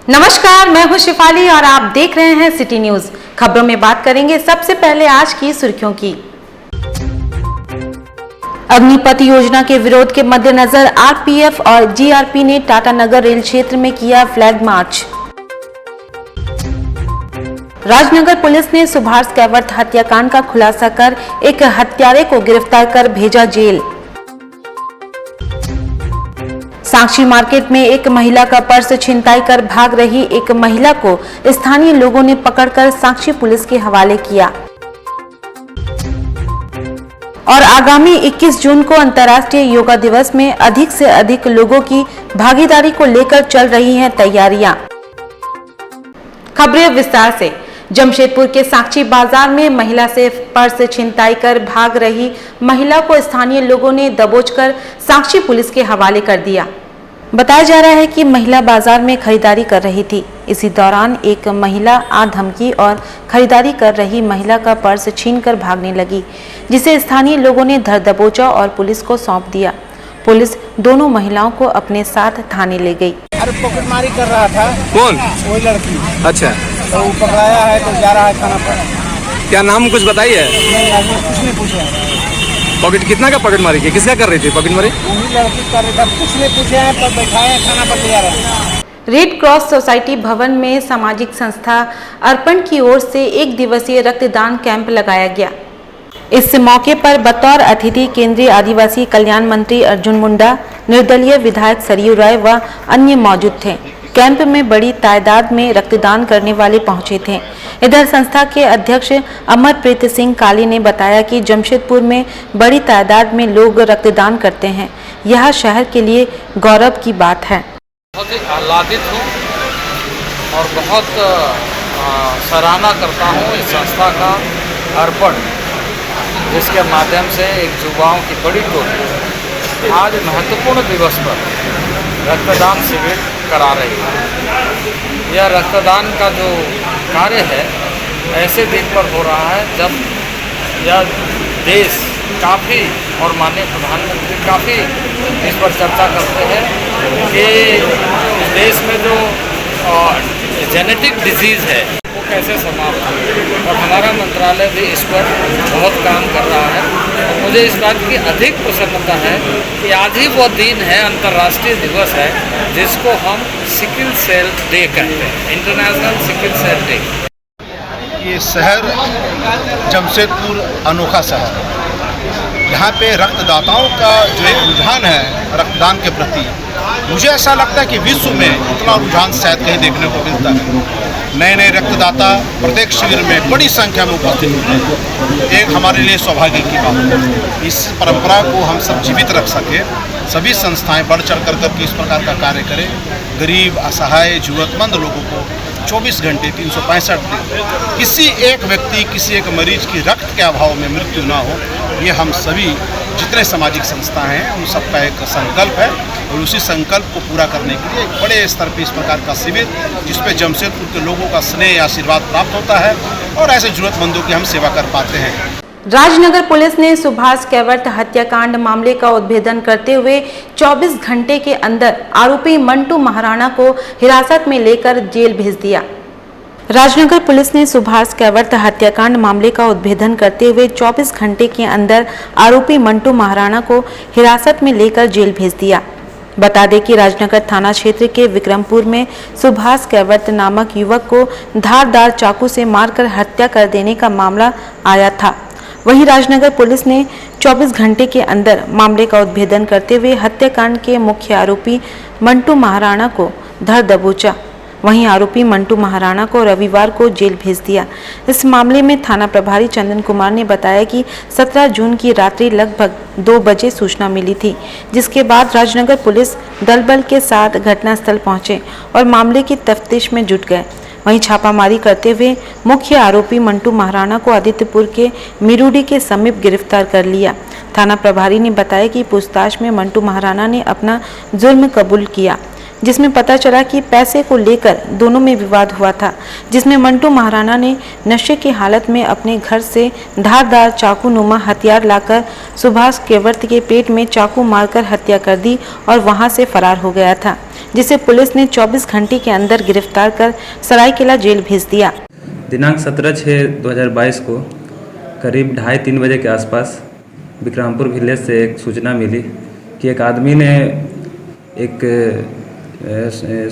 नमस्कार, मैं हूं शिफाली और आप देख रहे हैं सिटी न्यूज। खबरों में बात करेंगे सबसे पहले आज की सुर्खियों की। अग्निपथ योजना के विरोध के मद्देनजर आरपीएफ और जीआरपी ने टाटानगर रेल क्षेत्र में किया फ्लैग मार्च। राजनगर पुलिस ने सुभाष कैवर्त हत्याकांड का खुलासा कर एक हत्यारे को गिरफ्तार कर भेजा जेल। साक्षी मार्केट में एक महिला का पर्स छिनताई कर भाग रही एक महिला को स्थानीय लोगों ने पकड़कर साक्षी पुलिस के हवाले किया। और आगामी 21 जून को अंतर्राष्ट्रीय योगा दिवस में अधिक से अधिक लोगों की भागीदारी को लेकर चल रही हैं तैयारियां। खबरें विस्तार से। जमशेदपुर के साक्षी बाजार में महिला से पर्स छिनताई कर भाग रही महिला को स्थानीय लोगों ने दबोचकर साक्षी पुलिस के हवाले कर दिया। बताया जा रहा है कि महिला बाजार में खरीदारी कर रही थी। इसी दौरान एक महिला आ धमकी और खरीदारी कर रही महिला का पर्स छीनकर भागने लगी, जिसे स्थानीय लोगों ने धर दबोचा और पुलिस को सौंप दिया। पुलिस दोनों महिलाओं को अपने साथ थाने ले गई। अरे पॉकेटमारी कर रहा था। कौन? वही लड़की। अच्छा, तो वो पकड़ाया है तो जा रहा है थाना पर। क्या नाम कुछ बताइए? नहीं, कुछ नहीं पूछा। पॉकेट कितना का पॉकेट मारी? किसका कर रही थी पॉकेट मारी? वही लड़की कर रही था, कुछ नहीं पूछे हैं पर बैठाए थाना पर ले आ रहे हैं। रेड क्रॉस सोसाइटी भवन में सामाजिक संस्था अर्पण की ओर से एक दिवसीय रक्तदान कैंप लगाया गया। इस मौके पर बतौर अतिथि केंद्रीय आदिवासी कल्याण मंत्री अर्जुन मुंडा, निर्दलीय विधायक सरयू राय व अन्य मौजूद थे। कैंप में बड़ी तादाद में रक्तदान करने वाले पहुंचे थे। इधर संस्था के अध्यक्ष अमरप्रीत सिंह काली ने बताया कि जमशेदपुर में बड़ी तादाद में लोग रक्तदान करते हैं। यह शहर के लिए गौरव की बात है। बहुत ही आह्लादित हूँ और बहुत सराहना करता हूँ इस संस्था का अर्पण, जिसके माध्यम से एक युवाओं की बड़ी टोली आज महत्वपूर्ण दिवस पर रक्तदान शिविर करा रही है। यह रक्तदान का जो कार्य है ऐसे दिन पर हो रहा है जब यह देश काफ़ी और माननीय प्रधानमंत्री काफ़ी इस पर चर्चा करते हैं कि इस देश में जो जेनेटिक डिजीज़ है वो कैसे समाप्त हो, और हमारा मंत्रालय भी इस पर बहुत काम कर रहा है। और मुझे इस बात की अधिक प्रसन्नता है कि आज ही वो दिन है, अंतर्राष्ट्रीय दिवस है, जिसको हम सिकिल सेल डे कहते हैं, इंटरनेशनल सिकिल सेल डे। ये शहर जमशेदपुर अनोखा शहर है। यहाँ पे रक्तदाताओं का जो एक रुझान है रक्तदान के प्रति, मुझे ऐसा लगता है कि विश्व में इतना रुझान शायद कहीं देखने को मिलता है। नए नए रक्तदाता प्रत्येक शिविर में बड़ी संख्या में उपस्थित होते हैं। एक हमारे लिए सौभाग्य की बात है। इस परंपरा को हम सब जीवित रख सके, सभी संस्थाएं बढ़ चढ़ कर इस प्रकार का कार्य करें। गरीब, असहाय, जरूरतमंद लोगों को 24 घंटे 365 दिन किसी एक व्यक्ति, किसी एक मरीज की रक्त के अभाव में मृत्यु ना हो, ये हम सभी जितने सामाजिक संस्थाएं हैं उन सबका एक संकल्प है। और उसी संकल्प को पूरा करने के लिए एक बड़े स्तर पर इस प्रकार का शिविर, जिसपे जमशेदपुर के लोगों का स्नेह आशीर्वाद प्राप्त होता है और ऐसे जरूरतमंदों की हम सेवा कर पाते हैं। राजनगर पुलिस ने सुभाष कैवर्त हत्याकांड मामले का उद्भेदन करते हुए 24 घंटे के अंदर आरोपी मंटू महाराणा को हिरासत में लेकर जेल भेज दिया। राजनगर पुलिस ने सुभाष कैवर्त हत्याकांड मामले का उद्भेदन करते हुए 24 घंटे के अंदर आरोपी मंटू महाराणा को हिरासत में लेकर जेल भेज दिया। बता दें कि राजनगर थाना क्षेत्र के विक्रमपुर में सुभाष कैवर्त नामक युवक को धारदार चाकू से मारकर हत्या कर देने का मामला आया था। वहीं राजनगर पुलिस ने 24 घंटे के अंदर मामले का उद्भेदन करते हुए हत्याकांड के मुख्य आरोपी मंटू महाराणा को धर दबोचा। वहीं आरोपी मंटू महाराणा को रविवार को जेल भेज दिया। इस मामले में थाना प्रभारी चंदन कुमार ने बताया कि 17 जून की रात्रि लगभग 2 बजे सूचना मिली थी, जिसके बाद राजनगर पुलिस दल बल के साथ घटनास्थल पहुंचे और मामले की तफ्तीश में जुट गए। वहीं छापामारी करते हुए मुख्य आरोपी मंटू महाराणा को आदित्यपुर के मिरुडी के समीप गिरफ्तार कर लिया। थाना प्रभारी ने बताया कि पूछताछ में मंटू महाराणा ने अपना जुर्म कबूल किया, जिसमें पता चला कि पैसे को लेकर दोनों में विवाद हुआ था, जिसमें मंटू महाराणा ने नशे की हालत में अपने घर से धारदार चाकू नुमा हथियार लाकर सुभाष कैवर्त के पेट में चाकू मारकर हत्या कर दी और वहां से फरार हो गया था। जिसे पुलिस ने 24 घंटे के अंदर गिरफ्तार कर सरायकेला जेल भेज दिया। दिनांक 17/6/2022 को करीब 2:30-3 बजे के आसपास विक्रमपुर विलेज से एक सूचना मिली कि एक आदमी ने एक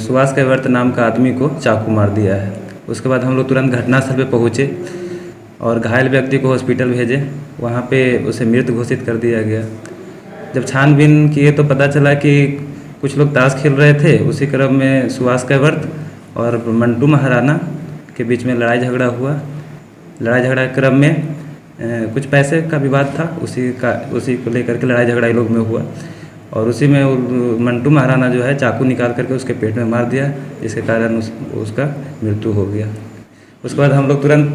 सुभाष कैवर्त नाम का आदमी को चाकू मार दिया है। उसके बाद हम लोग तुरंत घटनास्थल पर पहुँचे और घायल व्यक्ति को हॉस्पिटल भेजे। वहाँ पे उसे मृत घोषित कर दिया गया। जब छानबीन किए तो पता चला कि कुछ लोग ताश खेल रहे थे। उसी क्रम में सुभाष कैवर्त और मंटू महाराणा के बीच में लड़ाई झगड़ा हुआ। लड़ाई झगड़ा के क्रम में कुछ पैसे का विवाद था, उसी को लेकर के लड़ाई झगड़ा लोग में हुआ और उसी में मंटू महाराणा जो है चाकू निकाल करके उसके पेट में मार दिया, जिसके कारण उसका मृत्यु हो गया। उसके बाद हम लोग तुरंत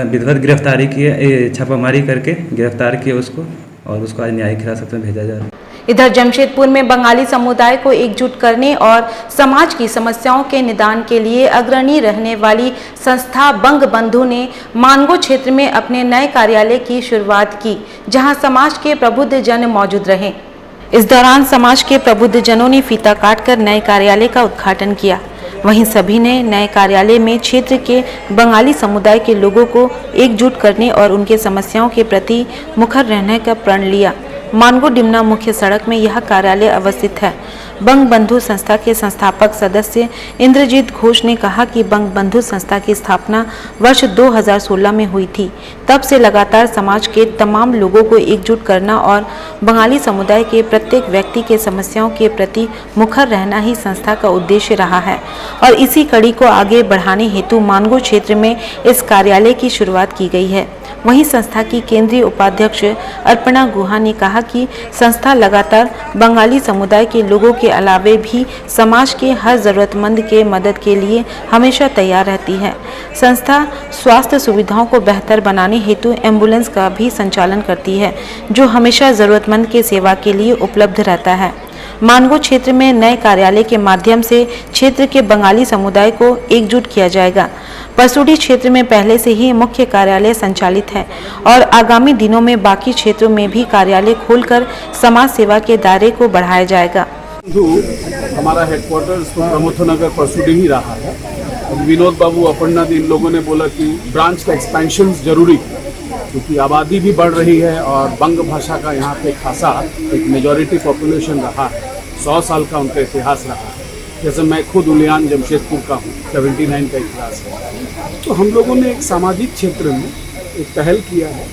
विधिवत गिरफ्तारी किए, छापामारी करके गिरफ्तार किए उसको और उसको आज न्यायिक हिरासत में भेजा जा रहा है। इधर जमशेदपुर में बंगाली समुदाय को एकजुट करने और समाज की समस्याओं के निदान के लिए अग्रणी रहने वाली संस्था बंग बंधु ने मानगो क्षेत्र में अपने नए कार्यालय की शुरुआत की, जहां समाज के प्रबुद्ध जन मौजूद रहे। इस दौरान समाज के प्रबुद्ध जनों ने फीता काटकर नए कार्यालय का उद्घाटन किया। वहीं सभी ने नए कार्यालय में क्षेत्र के बंगाली समुदाय के लोगों को एकजुट करने और उनके समस्याओं के प्रति मुखर रहने का प्रण लिया। मानगो डिमना मुख्य सड़क में यह कार्यालय अवस्थित है। बंग बंधु संस्था के संस्थापक सदस्य इंद्रजीत घोष ने कहा कि बंग बंधु संस्था की स्थापना वर्ष 2016 में हुई थी। तब से लगातार समाज के तमाम लोगों को एकजुट करना और बंगाली समुदाय के प्रत्येक व्यक्ति के समस्याओं के प्रति मुखर रहना ही संस्था का उद्देश्य रहा है और इसी कड़ी को आगे बढ़ाने हेतु मानगो क्षेत्र में इस कार्यालय की शुरुआत की गई है। वहीं संस्था की केंद्रीय उपाध्यक्ष अर्पणा गुहा ने कहा कि संस्था लगातार बंगाली समुदाय के लोगों के अलावे भी समाज के हर जरूरतमंद के मदद के लिए हमेशा तैयार रहती है। संस्था स्वास्थ्य सुविधाओं को बेहतर बनाने हेतु एम्बुलेंस का भी संचालन करती है, जो हमेशा जरूरतमंद के सेवा के लिए उपलब्ध रहता है। मानगो क्षेत्र में नए कार्यालय के माध्यम से क्षेत्र के बंगाली समुदाय को एकजुट किया जाएगा। परसुडी क्षेत्र में पहले से ही मुख्य कार्यालय संचालित है और आगामी दिनों में बाकी क्षेत्रों में भी कार्यालय खोलकर समाज सेवा के दायरे को बढ़ाया जाएगा। हमारा हेडक्वार्टर्स प्रमोथो नगर परसुडी ही रहा है। विनोद बाबू अपर्णा इन लोगों ने बोला कि ब्रांच का एक्सपेंशन जरूरी है, क्योंकि आबादी भी बढ़ रही है और बंग भाषा का यहाँ पे खासा एक मेजॉरिटी पॉपुलेशन रहा है। 100 साल का उनका इतिहास रहा है। जैसे मैं खुद उलियान जमशेदपुर का हूँ, 79 का इतिहास है। तो हम लोगों ने एक सामाजिक क्षेत्र में एक पहल किया है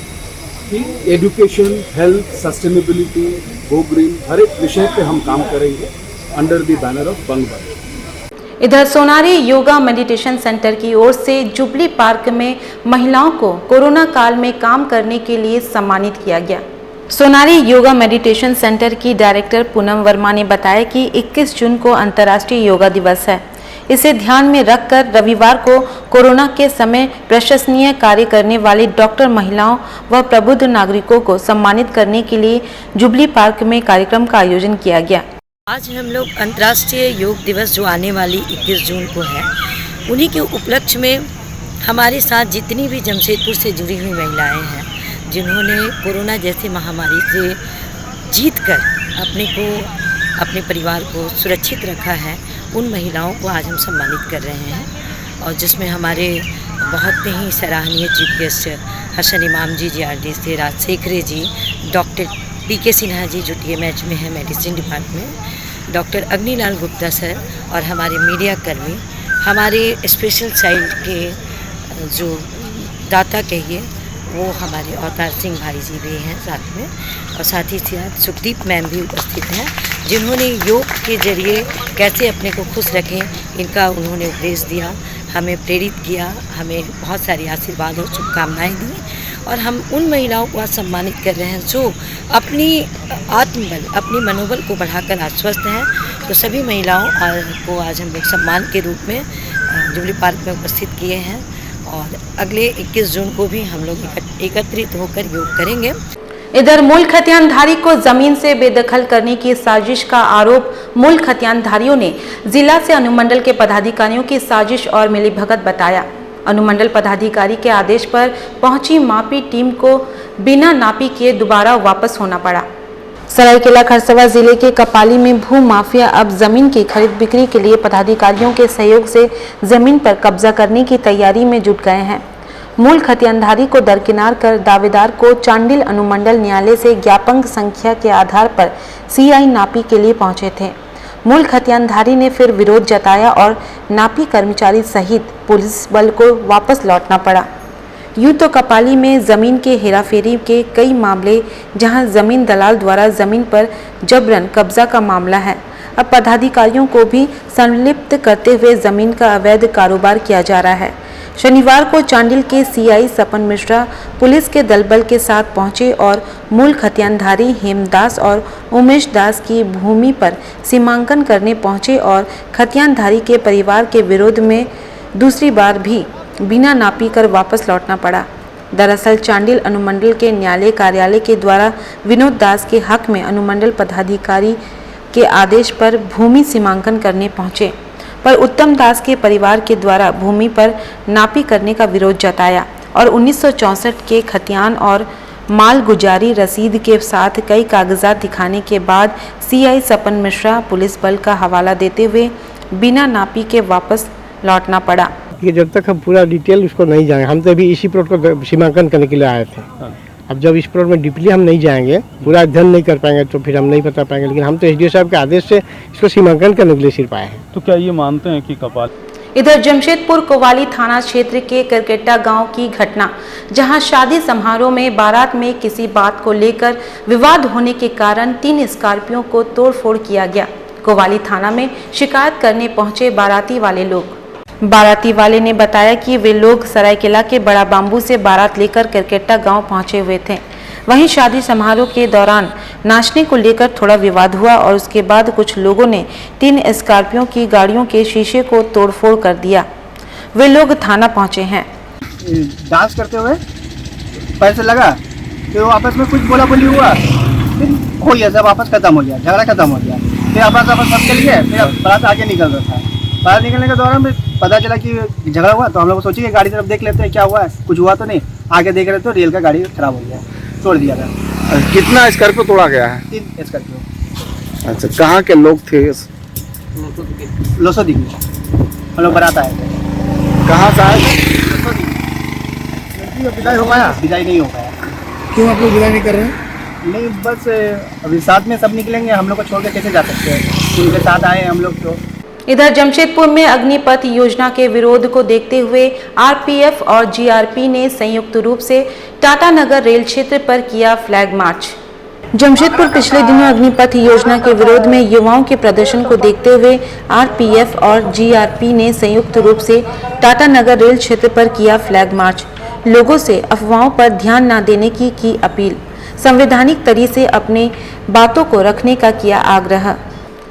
कि education, health, sustainability, go green, हर एक विषय पे हम काम करेंगे अंडर द बैनर ऑफ बंग बंधु। इधर सोनारी योगा मेडिटेशन सेंटर की ओर से जुबली पार्क में महिलाओं को कोरोना काल में काम करने के लिए सम्मानित किया गया। सोनारी योगा मेडिटेशन सेंटर की डायरेक्टर पूनम वर्मा ने बताया कि 21 जून को अंतर्राष्ट्रीय योगा दिवस है। इसे ध्यान में रखकर रविवार को कोरोना के समय प्रशंसनीय कार्य करने वाली डॉक्टर महिलाओं व प्रबुद्ध नागरिकों को सम्मानित करने के लिए जुबली पार्क में कार्यक्रम का आयोजन किया गया। आज हम लोग अंतर्राष्ट्रीय योग दिवस जो आने वाली 21 जून को है, उन्हीं के उपलक्ष्य में हमारे साथ जितनी भी जमशेदपुर से जुड़ी हुई महिलाएं हैं, जिन्होंने कोरोना जैसी महामारी से जीतकर अपने परिवार को सुरक्षित रखा है, उन महिलाओं को आज हम सम्मानित कर रहे हैं। और जिसमें हमारे बहुत ही सराहनीय चीफ गेस्ट हसन इमाम जी जीआरडी से, राजशेखरे जी, डॉक्टर पीके सिन्हा जी जो TMH में है medicine department, doctor Agnilal Gupta sir और हमारे मीडिया कर्मी, हमारे स्पेशल चाइल्ड के जो दाता कहिए वो हमारे अवतार सिंह भाई जी भी हैं साथ में, और साथ ही साथ सुखदीप मैम भी उपस्थित हैं, जिन्होंने योग के जरिए कैसे अपने को खुश रखें इनका उन्होंने उपदेश दिया, हमें प्रेरित किया, हमें बहुत सारी आशीर्वाद और शुभकामनाएँ दी। और हम उन महिलाओं को आज सम्मानित कर रहे हैं जो अपनी आत्मबल, अपनी मनोबल को बढ़ाकर आश्वस्त हैं। तो सभी महिलाओं को आज हम लोग सम्मान के रूप में जुबली पार्क में उपस्थित किए हैं और अगले 21 जून को भी हम लोग एकत्रित होकर योग करेंगे। इधर मूल खतियानधारी को जमीन से बेदखल करने की साजिश का आरोप मूल खतियानधारियों ने जिला से अनुमंडल के पदाधिकारियों की साजिश और मिलीभगत बताया। अनुमंडल पदाधिकारी के आदेश पर पहुंची मापी टीम को बिना नापी किए दोबारा वापस होना पड़ा। सरायकेला खरसावां जिले के कपाली में भू माफिया अब जमीन की खरीद बिक्री के लिए पदाधिकारियों के सहयोग से जमीन पर कब्जा करने की तैयारी में जुट गए हैं। मूल खतियानधारी को दरकिनार कर दावेदार को चांडिल अनुमंडल न्यायालय से ज्ञापन संख्या के आधार पर सीआई नापी के लिए पहुंचे थे। मूल खतियानधारी ने फिर विरोध जताया और नापी कर्मचारी सहित पुलिस बल को वापस लौटना पड़ा। यूं तो कपाली में जमीन के हेराफेरी के कई मामले, जहां जमीन दलाल द्वारा जमीन पर जबरन कब्जा का मामला है, अब पदाधिकारियों को भी संलिप्त करते हुए जमीन का अवैध कारोबार किया जा रहा है। शनिवार को चांडिल के सीआई सपन मिश्रा पुलिस के दलबल के साथ पहुंचे और मूल खतियानधारी हेमदास और उमेश दास की भूमि पर सीमांकन करने पहुंचे और खतियानधारी के परिवार के विरोध में दूसरी बार भी बिना नापी कर वापस लौटना पड़ा। दरअसल चांडिल अनुमंडल के न्यायालय कार्यालय के द्वारा विनोद दास के हक में अनुमंडल पदाधिकारी के आदेश पर भूमि सीमांकन करने पहुंचे, पर उत्तम दास के परिवार के द्वारा भूमि पर नापी करने का विरोध जताया और 1964 के खतियान और मालगुजारी रसीद के साथ कई कागजात दिखाने के बाद सीआई सपन मिश्रा पुलिस बल का हवाला देते हुए बिना नापी के वापस लौटना पड़ा। कि जब तक हम पूरा डिटेल उसको नहीं जाएंगे, हम तो अभी इसी प्लॉट को सीमांकन करने के लिए आए थे। अब जब इस प्लॉट में डीपली हम नहीं जाएंगे, पूरा अध्ययन नहीं कर पाएंगे, तो फिर हम नहीं बता पाएंगे। लेकिन हम तो एसडीओ साहब के आदेश से इसको सीमांकन करने के लिए सिर्फ आए हैं। तो क्या ये मानते हैं कि कपाल इधर जमशेदपुर कोवाली थाना क्षेत्र के करकेटा गांव की घटना, जहां शादी समारोह में बारात में किसी बात को लेकर विवाद होने के कारण 3 स्कॉर्पियो को तोड़फोड़ किया गया। कोवाली थाना में शिकायत करने पहुंचे बाराती वाले लोग। बाराती वाले ने बताया कि वे लोग सरायकेला के बड़ा बांबू से बारात लेकर करकेटा गांव पहुंचे हुए थे। वहीं शादी समारोह के दौरान नाचने को लेकर थोड़ा विवाद हुआ और उसके बाद कुछ लोगों ने 3 स्कॉर्पियो की गाड़ियों के शीशे को तोड़फोड़ कर दिया। वे लोग थाना पहुंचे हैं। डांस करते हुए पैर से लगा, फिर वो आपस में कुछ बोला बोली हुआ, फिर हो गया, सब आपस खत्म हो गया, झगड़ा खत्म हो गया। फिर आपस सब चल गए, फिर बारात आगे निकल रहा था। बाहर निकलने के दौरान में पता चला कि झगड़ा हुआ, तो हम लोग सोचे कि गाड़ी तरफ देख लेते हैं क्या हुआ है, कुछ हुआ तो नहीं। आगे देख रहे तो रेल का गाड़ी खराब हो गया, तोड़ दिया था। कितना स्कॉर्पियो तोड़ा गया है? 3 स्कॉर्पियो। अच्छा, कहाँ के लोग थे? लोसोदी हम लोग बारात आए थे। कहाँ से आए थे? विदाई हो पाया? विदाई नहीं हो पाया। क्यों आप लोग विदाई नहीं कर रहे हैं? नहीं, बस अभी साथ में सब निकलेंगे, हम लोग को छोड़ के कैसे जा सकते हैं? उनके साथ आए हम लोग। तो इधर जमशेदपुर में अग्निपथ योजना के विरोध को देखते हुए आरपीएफ और जीआरपी ने संयुक्त रूप से टाटा नगर रेल क्षेत्र पर किया फ्लैग मार्च। जमशेदपुर पिछले दिनों अग्निपथ योजना के विरोध में युवाओं के प्रदर्शन को देखते हुए आरपीएफ और जीआरपी ने संयुक्त रूप से टाटा नगर रेल क्षेत्र पर किया फ्लैग मार्च। लोगों से अफवाहों पर ध्यान न देने की अपील, संवैधानिक तरीके से अपने बातों को रखने का किया आग्रह।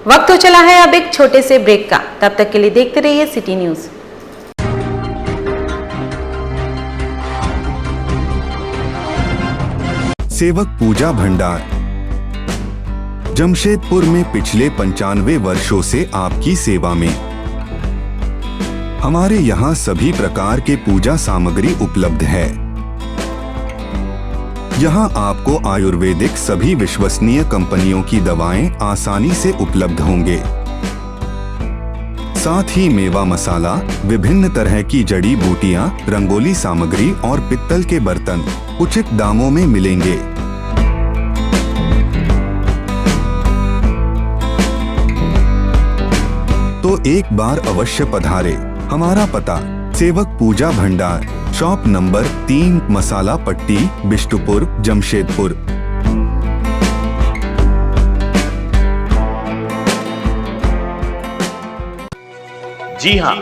वक्त तो चला है अब एक छोटे से ब्रेक का, तब तक के लिए देखते रहिए सिटी न्यूज। सेवक पूजा भंडार जमशेदपुर में पिछले 95 वर्षों से आपकी सेवा में। हमारे यहाँ सभी प्रकार के पूजा सामग्री उपलब्ध है। यहाँ आपको आयुर्वेदिक सभी विश्वसनीय कंपनियों की दवाएं आसानी से उपलब्ध होंगे। साथ ही मेवा मसाला, विभिन्न तरह की जड़ी बूटियां, रंगोली सामग्री और पित्तल के बर्तन उचित दामों में मिलेंगे। तो एक बार अवश्य पधारे। हमारा पता सेवक पूजा भंडार, शॉप नंबर 3, मसाला पट्टी, बिष्टुपुर, जमशेदपुर। जी हाँ,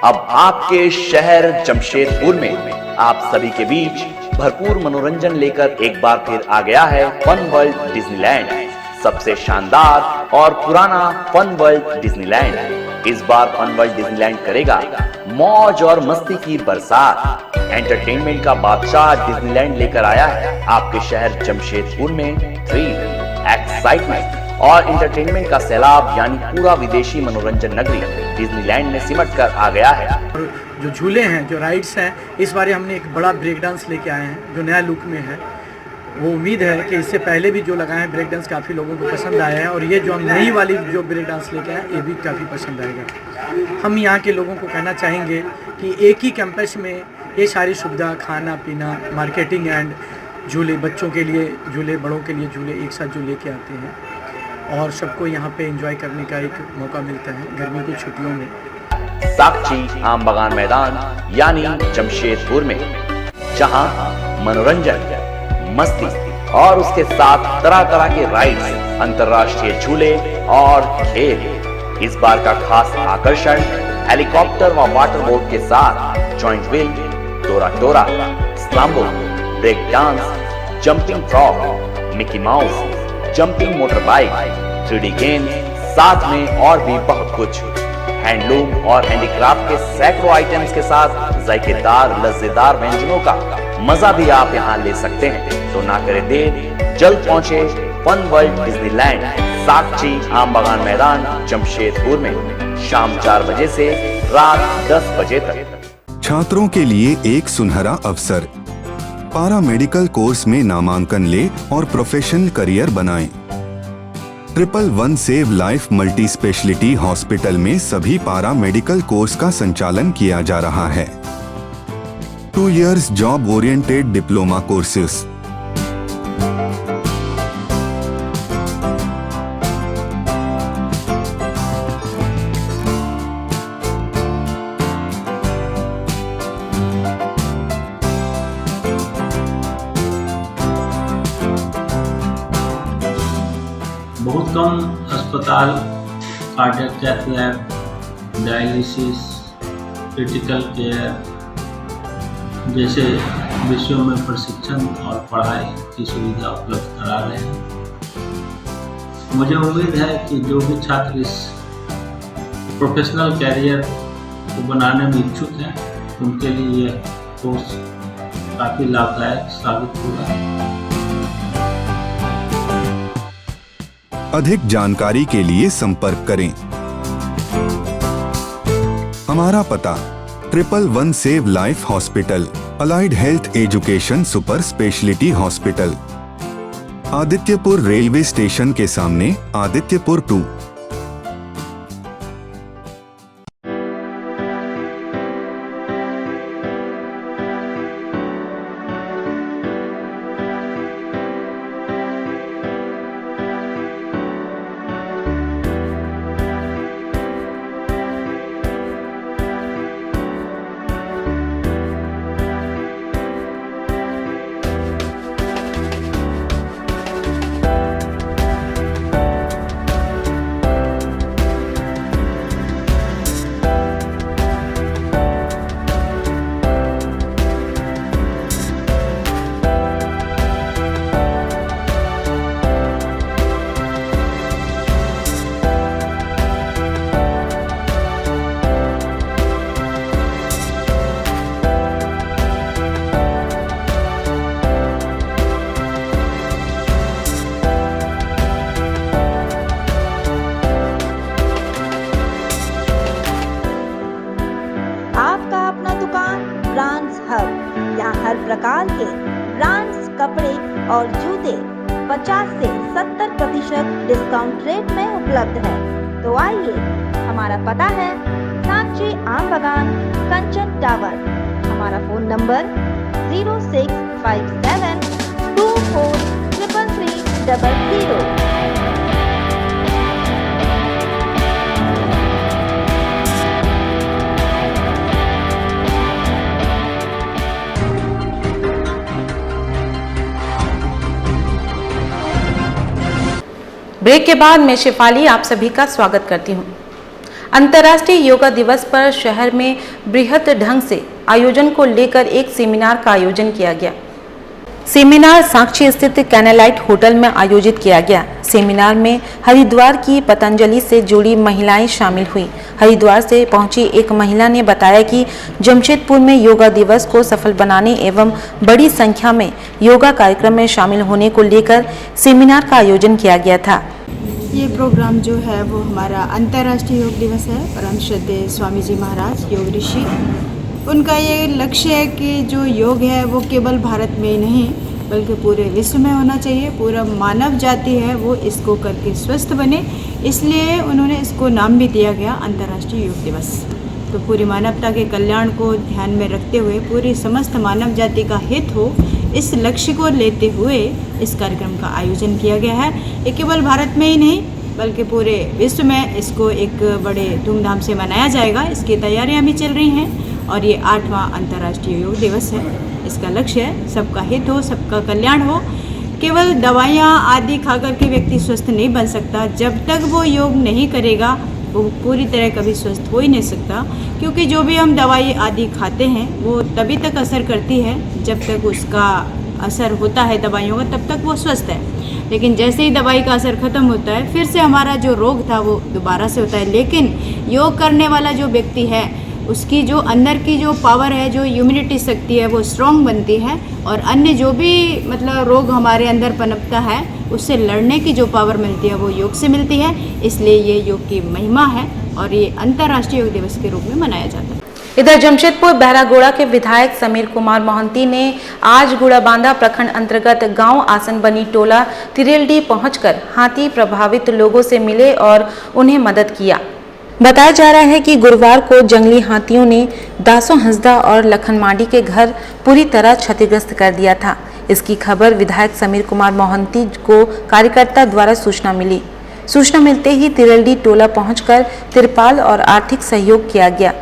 अब आपके शहर जमशेदपुर में आप सभी के बीच भरपूर मनोरंजन लेकर एक बार फिर आ गया है फन वर्ल्ड डिज्नीलैंड। सबसे शानदार और पुराना फन वर्ल्ड डिज्नीलैंड इस बार फन वर्ल्ड डिज्नीलैंड करेगा मौज और मस्ती की बरसात। एंटरटेनमेंट का बादशाह डिज्नीलैंड लेकर आया है आपके शहर जमशेदपुर में थ्रिल, एक्साइटमेंट और एंटरटेनमेंट का सैलाब, यानी पूरा विदेशी मनोरंजन नगरी डिज्नीलैंड में सिमट कर आ गया है। जो झूले हैं, जो राइड्स हैं, इस बार हमने एक बड़ा ब्रेक डांस लेके आए हैं जो नया लुक में है। वो उम्मीद है कि इससे पहले भी जो लगाए हैं ब्रेक डांस काफ़ी लोगों को पसंद आया है और ये जो हम नई वाली जो ब्रेक डांस लेके आए ये भी काफ़ी पसंद आएगा। हम यहाँ के लोगों को कहना चाहेंगे कि एक ही कैंपस में ये सारी सुविधा, खाना पीना, मार्केटिंग एंड झूले, बच्चों के लिए झूले, बड़ों के लिए झूले एक साथ जो लेके आते हैं और सबको यहाँ पे एंजॉय करने का एक मौका मिलता है गर्मी की छुट्टियों में। साक्षी आम बागान मैदान यानी जमशेदपुर में, जहां मनोरंजन, मस्ती और उसके साथ तरह तरह के राइड्स, अंतर्राष्ट्रीय झूले और खेल। इस बार का खास आकर्षण हेलीकॉप्टर व वाटर बोट के साथ जॉइंट व्हील, टोरा टोरा, स्लाम्बो, break dance, jumping frog, Mickey Mouse, jumping motorbike, 3D game, साथ में और भी बहुत कुछ। हैंडलूम और हैंडीक्राफ्ट के सैकड़ों आइटम्स के साथ जायकेदार लज्जेदार व्यंजनों का मजा भी आप यहाँ ले सकते हैं। तो ना करें देर, जल्द पहुंचे फन वर्ल्ड डिज्नीलैंड, साक्षी आम बागान मैदान, जमशेदपुर में शाम 4 बजे से रात 10 बजे तक। छात्रों के लिए एक सुनहरा अवसर, पारा मेडिकल कोर्स में नामांकन ले और प्रोफेशनल करियर बनाएं। 111 save life multi speciality hospital में सभी पारा मेडिकल कोर्स का संचालन किया जा रहा है। 2 years job oriented diploma courses. बहुत कम अस्पताल cardiac cath lab, dialysis, critical care जैसे विषयों में प्रशिक्षण और पढ़ाई की सुविधा उपलब्ध करा रहे हैं। मुझे उम्मीद है कि जो भी छात्र इस प्रोफेशनल कैरियर को बनाने में इच्छुक हैं उनके लिए यह कोर्स काफ़ी लाभदायक साबित होगा। अधिक जानकारी के लिए संपर्क करें। हमारा पता 111 save life hospital, allied health education super speciality hospital, Adityapur railway station के सामने, आदित्यपुर 2। हर प्रकार के ब्रांड्स कपड़े और जूते 50 से 70% डिस्काउंट रेट में उपलब्ध है। तो आइए, हमारा पता है साक्षी आम बागान, कंचन टावर। हमारा फोन नंबर 0657243300। ब्रेक के बाद मैं शिफाली आप सभी का स्वागत करती हूं। अंतर्राष्ट्रीय योगा दिवस पर शहर में बृहत ढंग से आयोजन को लेकर एक सेमिनार का आयोजन किया गया। सेमिनार साक्षी स्थित कैनालाइट होटल में आयोजित किया गया। सेमिनार में हरिद्वार की पतंजलि से जुड़ी महिलाएं शामिल हुई। हरिद्वार से पहुंची एक महिला ने बताया कि जमशेदपुर में योगा दिवस को सफल बनाने एवं बड़ी संख्या में योगा कार्यक्रम में शामिल होने को लेकर सेमिनार का आयोजन किया गया था। ये प्रोग्राम जो है वो हमारा अंतर्राष्ट्रीय योग दिवस है। परम श्रद्धेय स्वामी जी महाराज योग ऋषि, उनका ये लक्ष्य है कि जो योग है वो केवल भारत में ही नहीं बल्कि पूरे विश्व में होना चाहिए। पूरा मानव जाति है वो इसको करके स्वस्थ बने, इसलिए उन्होंने इसको नाम भी दिया गया अंतर्राष्ट्रीय योग दिवस। तो पूरी मानवता के कल्याण को ध्यान में रखते हुए पूरी समस्त मानव जाति का हित हो, इस लक्ष्य को लेते हुए इस कार्यक्रम का आयोजन किया गया है। ये केवल भारत में ही नहीं बल्कि पूरे विश्व में इसको एक बड़े धूमधाम से मनाया जाएगा। इसकी तैयारियां भी चल रही हैं और ये 8वां अंतर्राष्ट्रीय योग दिवस है। इसका लक्ष्य है सबका हित हो, सबका कल्याण हो। केवल दवाइयाँ आदि खा कर के व्यक्ति स्वस्थ नहीं बन सकता। जब तक वो योग नहीं करेगा वो पूरी तरह कभी स्वस्थ हो ही नहीं सकता, क्योंकि जो भी हम दवाई आदि खाते हैं वो तभी तक असर करती है जब तक उसका असर होता है दवाइयों का, तब तक वो स्वस्थ है। लेकिन जैसे ही दवाई का असर ख़त्म होता है फिर से हमारा जो रोग था वो दोबारा से होता है। लेकिन योग करने वाला जो व्यक्ति है उसकी जो अंदर की जो पावर है, जो इम्यूनिटी शक्ति है वो स्ट्रॉन्ग बनती है और अन्य जो भी मतलब रोग हमारे अंदर पनपता है उससे लड़ने की जो पावर मिलती है वो योग से मिलती है। इसलिए ये योग की महिमा है और ये अंतर्राष्ट्रीय योग दिवस के रूप में मनाया जाता है। इधर जमशेदपुर बहरागोड़ा के विधायक समीर कुमार मोहंती ने आज गुड़ाबांधा प्रखंड अंतर्गत गांव आसनबनी टोला तिरेलडी पहुंचकर हाथी प्रभावित लोगों से मिले और उन्हें मदद किया। बताया जा रहा है कि गुरुवार को जंगली हाथियों ने दासो हंसदा और लखन मांडी के घर पूरी तरह क्षतिग्रस्त कर दिया था। इसकी खबर विधायक समीर कुमार मोहंती को कार्यकर्ता द्वारा सूचना मिली। सूचना मिलते ही तिरेलडी टोला पहुंचकर तिरपाल और आर्थिक सहयोग किया गया।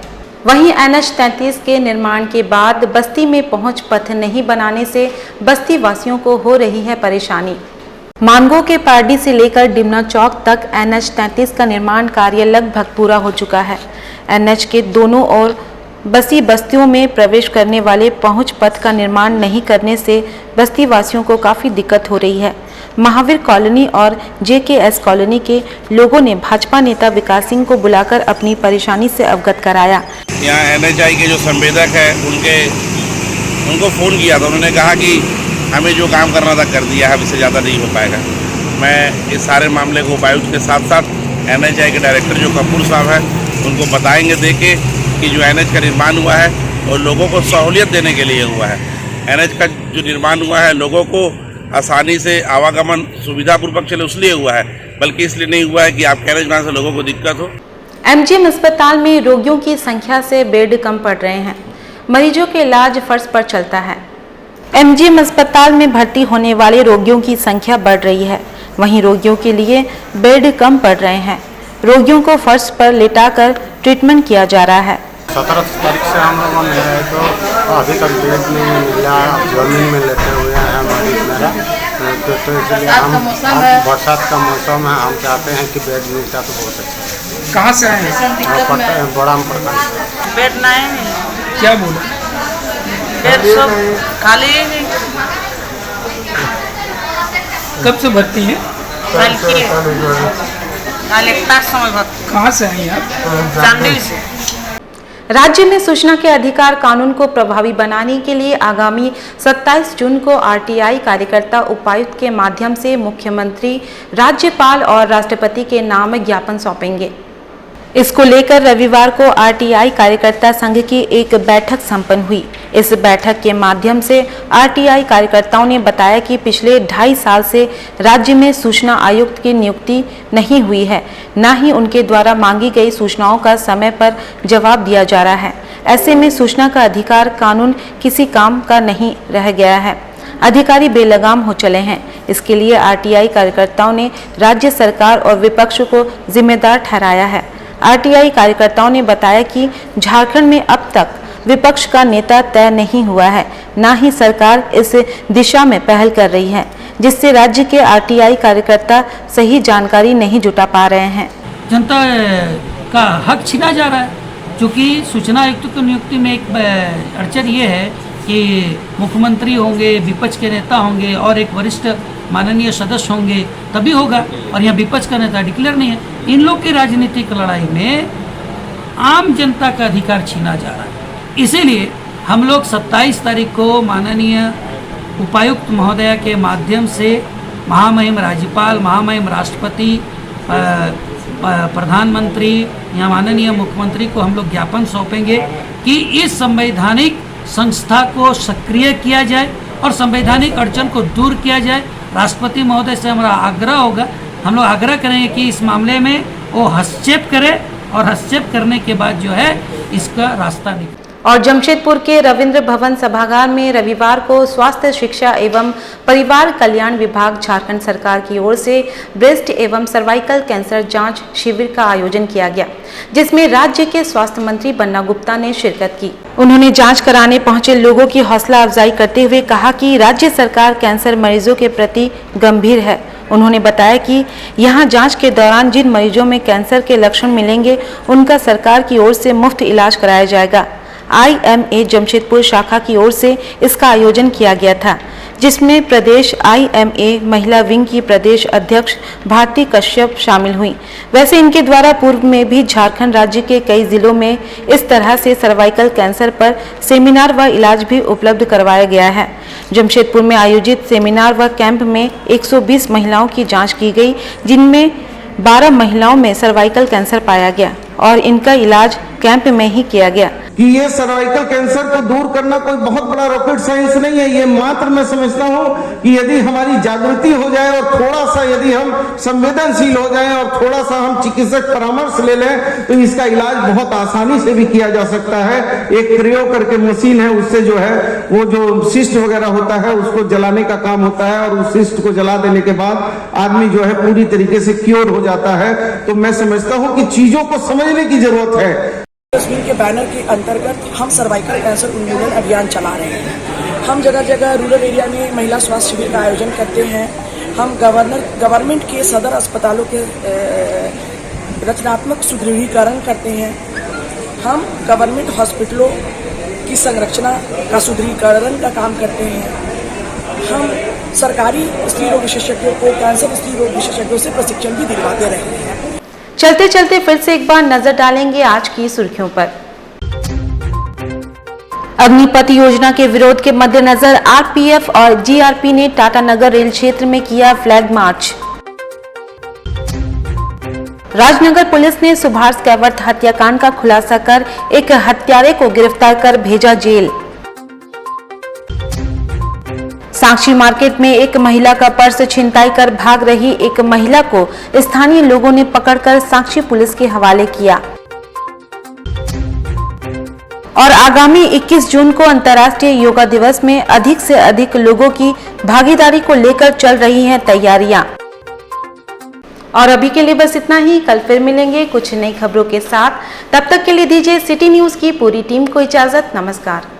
वहीं NH 33 के निर्माण के बाद बस्ती में पहुंच पथ नहीं बनाने से बस्ती वासियों को हो रही है परेशानी। मानगो के पारडी से लेकर डिमना चौक तक NH 33 का निर्माण कार्य लगभग पूरा हो चुका है। NH के दोनों ओर बसी बस्तियों में प्रवेश करने वाले पहुंच पथ का निर्माण नहीं करने से बस्ती वासियों को काफ़ी दिक्कत हो रही है। महावीर कॉलोनी और JKS कॉलोनी के लोगों ने भाजपा नेता विकास सिंह को बुलाकर अपनी परेशानी से अवगत कराया। यहाँ NHI के जो संवेदक है उनको फ़ोन किया था। उन्होंने कहा कि हमें जो काम करना था कर दिया है, अब इससे ज़्यादा नहीं हो पाएगा। मैं इस सारे मामले को उपायुक्त के साथ साथ NHI के डायरेक्टर जो कपूर साहब हैं उनको बताएंगे देके कि जो NH का निर्माण हुआ है और लोगों को सहूलियत देने के लिए हुआ है। NH का जो निर्माण हुआ है लोगों को आसानी से आवागमन सुविधापूर्वक चले इसलिए हुआ है, बल्कि इसलिए नहीं हुआ है कि आप कह रहे से लोगों को दिक्कत हो। MGM अस्पताल में रोगियों की संख्या से बेड कम पड़ रहे हैं। मरीजों के इलाज फर्श पर चलता है। MGM अस्पताल में भर्ती होने वाले रोगियों की संख्या बढ़ रही है, वहीं रोगियों के लिए बेड कम पड़ रहे हैं। रोगियों को फर्श पर लेटाकर ट्रीटमेंट किया जा रहा है। 17 तारीख से हम लोगों ने तो अभी तक बेड नहीं मिला, जमीन में लेटे हुए हैं मरीज मेरा। तो इसलिए हम बरसात का मौसम है, हम चाहते हैं कि बेड मिलता तो बहुत अच्छा। कहाँ से आए हैं? बड़ा प्रखंड। बेड नहीं, क्या बोला? बेड सब खाली है। कब से भर्ती है? समय भर्ती। कहाँ से आई आप? चांडिल से। राज्य में सूचना के अधिकार कानून को प्रभावी बनाने के लिए आगामी 27 जून को RTI कार्यकर्ता उपायुक्त के माध्यम से मुख्यमंत्री, राज्यपाल और राष्ट्रपति के नाम ज्ञापन सौंपेंगे। इसको लेकर रविवार को RTI कार्यकर्ता संघ की एक बैठक संपन्न हुई। इस बैठक के माध्यम से RTI कार्यकर्ताओं ने बताया कि पिछले 2.5 साल से राज्य में सूचना आयुक्त की नियुक्ति नहीं हुई है, न ही उनके द्वारा मांगी गई सूचनाओं का समय पर जवाब दिया जा रहा है। ऐसे में सूचना का अधिकार कानून किसी काम का नहीं रह गया है। अधिकारी बेलगाम हो चले हैं। इसके लिए RTI कार्यकर्ताओं ने राज्य सरकार और विपक्ष को जिम्मेदार ठहराया है। RTI कार्यकर्ताओं ने बताया कि झारखंड में अब तक विपक्ष का नेता तय नहीं हुआ है, न ही सरकार इस दिशा में पहल कर रही है, जिससे राज्य के RTI कार्यकर्ता सही जानकारी नहीं जुटा पा रहे हैं। जनता का हक छीना जा रहा है, क्योंकि सूचना आयुक्त की नियुक्ति में एक अड़चन ये है कि मुख्यमंत्री होंगे, विपक्ष के नेता होंगे और एक वरिष्ठ माननीय सदस्य होंगे तभी होगा, और यहाँ विपक्ष का नेता डिक्लेयर नहीं है। इन लोग की राजनीतिक लड़ाई में आम जनता का अधिकार छीना जा रहा है। इसीलिए हम लोग 27 तारीख को माननीय उपायुक्त महोदया के माध्यम से महामहिम राज्यपाल, महामहिम राष्ट्रपति, प्रधानमंत्री या माननीय मुख्यमंत्री को हम लोग ज्ञापन सौंपेंगे कि इस संवैधानिक संस्था को सक्रिय किया जाए और संवैधानिक अड़चन को दूर किया जाए। राष्ट्रपति महोदय से हमारा आग्रह होगा, हम लोग आग्रह करेंगे कि इस मामले में वो हस्तक्षेप करे और हस्तक्षेप करने के बाद जो है इसका रास्ता निकले। और जमशेदपुर के रविंद्र भवन सभागार में रविवार को स्वास्थ्य शिक्षा एवं परिवार कल्याण विभाग झारखंड सरकार की ओर से ब्रेस्ट एवं सर्वाइकल कैंसर जांच शिविर का आयोजन किया गया, जिसमें राज्य के स्वास्थ्य मंत्री बन्ना गुप्ता ने शिरकत की। उन्होंने जांच कराने पहुंचे लोगों की हौसला अफजाई करते हुए कहा कि राज्य सरकार कैंसर मरीजों के प्रति गंभीर है। उन्होंने बताया कि यहां जांच के दौरान जिन मरीजों में कैंसर के लक्षण मिलेंगे उनका सरकार की ओर से मुफ्त इलाज कराया जाएगा। IMA जमशेदपुर शाखा की ओर से इसका आयोजन किया गया था, जिसमें प्रदेश IMA महिला विंग की प्रदेश अध्यक्ष भारती कश्यप शामिल हुई। वैसे इनके द्वारा पूर्व में भी झारखंड राज्य के कई जिलों में इस तरह से सर्वाइकल कैंसर पर सेमिनार व इलाज भी उपलब्ध करवाया गया है। जमशेदपुर में आयोजित सेमिनार व कैंप में 120 महिलाओं की जाँच की गई, जिनमें 12 महिलाओं में सर्वाइकल कैंसर पाया गया और इनका इलाज कैंप में ही किया गया। कि ये सर्वाइकल कैंसर को दूर करना कोई बहुत बड़ा रॉकेट साइंस नहीं है। ये मात्र मैं समझता हूँ कि यदि हमारी जागृति हो जाए और थोड़ा सा यदि हम संवेदनशील हो जाएं और थोड़ा सा हम चिकित्सक परामर्श ले लें तो इसका इलाज बहुत आसानी से भी किया जा सकता है। एक प्रयोग करके मशीन है, उससे जो है वो जो सिस्ट वगैरह होता है उसको जलाने का काम होता है और उस सिस्ट को जला देने के बाद आदमी जो है पूरी तरीके से क्योर हो जाता है। तो मैं समझता हूँ कि चीजों को समझने की जरूरत है। तस्वीर के बैनर के अंतर्गत हम सर्वाइकल कैंसर उन्मूलन अभियान चला रहे हैं। हम जगह जगह रूरल एरिया में महिला स्वास्थ्य शिविर का आयोजन करते हैं। हम गवर्नमेंट के सदर अस्पतालों के रचनात्मक सुदृढ़ीकरण करते हैं। हम गवर्नमेंट हॉस्पिटलों की संरचना का सुदृढ़ीकरण का काम करते हैं। हम सरकारी स्त्री रोग विशेषज्ञों को कैंसर स्त्री रोग विशेषज्ञों से प्रशिक्षण भी दिलवाते रहे हैं। चलते चलते फिर से एक बार नजर डालेंगे आज की सुर्खियों पर। अग्निपथ योजना के विरोध के मद्देनजर RPF और GRP ने टाटानगर रेल क्षेत्र में किया फ्लैग मार्च। राजनगर पुलिस ने सुभाष कैवर्त हत्याकांड का खुलासा कर एक हत्यारे को गिरफ्तार कर भेजा जेल। साक्षी मार्केट में एक महिला का पर्स छिनताई कर भाग रही एक महिला को स्थानीय लोगों ने पकड़कर साक्षी पुलिस के हवाले किया। और आगामी 21 जून को अंतर्राष्ट्रीय योगा दिवस में अधिक से अधिक लोगों की भागीदारी को लेकर चल रही हैं तैयारियां। और अभी के लिए बस इतना ही। कल फिर मिलेंगे कुछ नई खबरों के साथ। तब तक के लिए दीजिए सिटी न्यूज की पूरी टीम को इजाजत। नमस्कार।